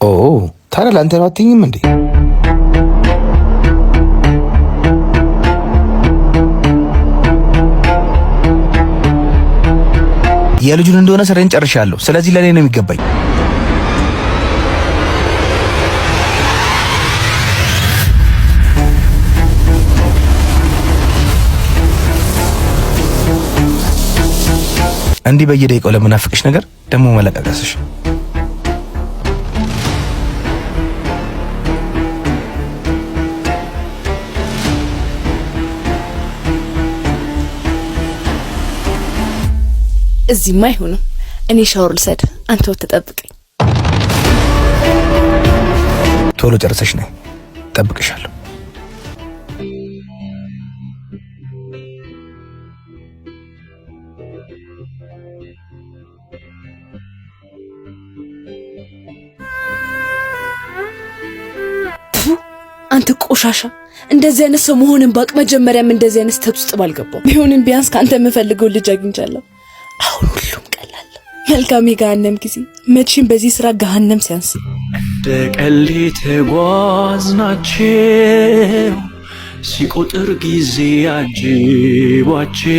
ኦ ታዲያ ለአንተ ነው አትይኝም እንዴ? የልጁን እንደሆነ ስሬን ጨርሻለሁ። ስለዚህ ለኔ ነው የሚገባኝ። እንዲህ በየደቂቃው ለምናፍቅሽ ነገር ደግሞ መለቃቀስሽ እዚህማ አይሆንም። እኔ ሻወር ልሰድ፣ አንተ ወተጠብቀኝ። ቶሎ ጨርሰሽ ነይ፣ ጠብቅሻለሁ። አንተ ቆሻሻ! እንደዚህ አይነት ሰው መሆንን ባቅ መጀመሪያም እንደዚህ አይነት ስህተት ውስጥ ባልገባው። ቢሆንም ቢያንስ ካንተ የምፈልገው ልጅ አግኝቻለሁ። አሁን ሁሉም ቀላል። መልካም የገሃነም ጊዜ። መቼም በዚህ ስራ ገሃነም ሲያንስ እንደ ቀልድ ተጓዝናቸው ሲቆጥር ጊዜ አጅቧቸው